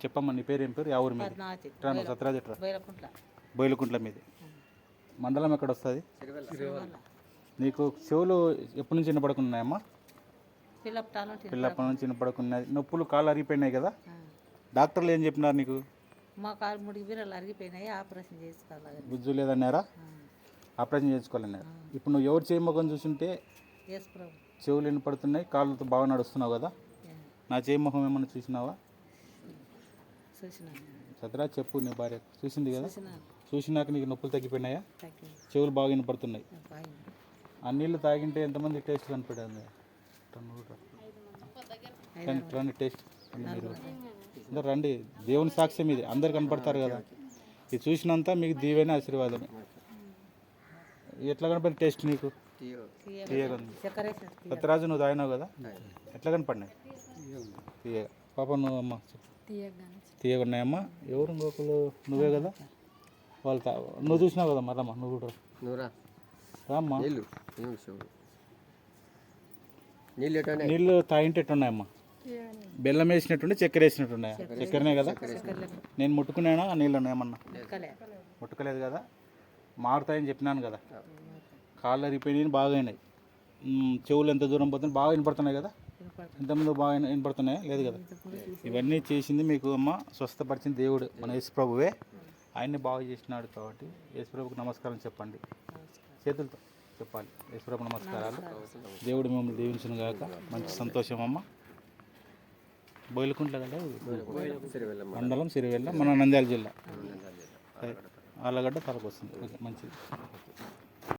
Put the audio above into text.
చెప్పమ్మా నీ పేరు ఏం పేరు? యా ఊరు మీద? సత్యరాజ్ ఎట్రా బోయిలకుంట్ల మీది. మండలం ఎక్కడ వస్తుంది? నీకు చెవులు ఎప్పటి నుంచి వినపడుకున్నాయమ్మా? పిల్లప్పటి నుంచి వినపడుకున్నది. నొప్పులు కాళ్ళు అరిగిపోయినాయి కదా? డాక్టర్లు ఏం చెప్పినారు నీకు? మా కాలు ముడి బీరలు అరిగిపోయినాయి, ఆపరేషన్ చేసుకోవాలి. గుజ్జు లేదన్నారా? ఆపరేషన్ చేసుకోవాలన్నారు. ఇప్పుడు నువ్వు ఎవరు చేయి ముఖం చూసుంటే చెవులు వినపడుతున్నాయి, కాళ్ళతో బాగా నడుస్తున్నావు కదా? నా చేయి ముఖం ఏమన్నా చూసినావా? సత్యరాజ్ చెప్పు, నీ భార్య చూసింది కదా? చూసినాక నీకు నొప్పులు తగ్గిపోయినాయా? చెవులు బాగా వినపడుతున్నాయి. ఆ నీళ్ళు తాగింటే ఎంతమంది టేస్ట్ కనిపెట్టింది? రండి టేస్ట్ మీరు అందరు రండి. దేవుని సాక్ష్యం ఇది, అందరు కనపడతారు కదా. ఇది చూసినంత మీకు దీవెన ఆశీర్వాదమే. ఎట్లా కనపడి టేస్ట్ నీకు? తీయగా. సత్యరాజు నువ్వు తాగినావు కదా, ఎట్లా కనపడినాయి? తీయగా. పాప నువ్వు అమ్మ తీయగా ఉన్నాయమ్మా. ఎవరు ఇంకొకరు? నువ్వే కదా వాళ్ళు నువ్వు చూసినావు కదా మరమ్మా, నువ్వు కూడా రామ్మా. నీళ్ళు తాగింటే ఎట్టున్నాయమ్మా? బెల్లం వేసినట్టుండే చక్కెర వేసినట్టున్నాయా? చక్కెరనే కదా? నేను ముట్టుకున్నానా? నీళ్ళు ఉన్నాయమ్మన్నా? ముట్టుకోలేదు కదా? మారుతాయని చెప్పినాను కదా. కాళ్ళు అరిగిపోయినాయి, బాగా అయినాయి. చెవులు ఎంత దూరం పోతున్నాయి, బాగా వినపడుతున్నాయి కదా? ఇంతకుముందు బాగా వినపడుతున్నాయా? లేదు కదా? ఇవన్నీ చేసింది మీకు అమ్మ, స్వస్థపరిచిన దేవుడు మన యేసుప్రభువే. ఆయన్ని బాగు చేసినాడు కాబట్టి యేసుప్రభుకు నమస్కారం చెప్పండి. చేతులతో చెప్పాలి యేసుప్రభు నమస్కారాలు. దేవుడు మిమ్మల్ని దీవించును గాక. మంచి సంతోషం అమ్మ. బోయిలకుంట్ల కదా, మండలం సిరివెల్ల, మన నంద్యాల జిల్లా. ఆళ్ళగడ్డ తలకు వస్తుంది. మంచిది.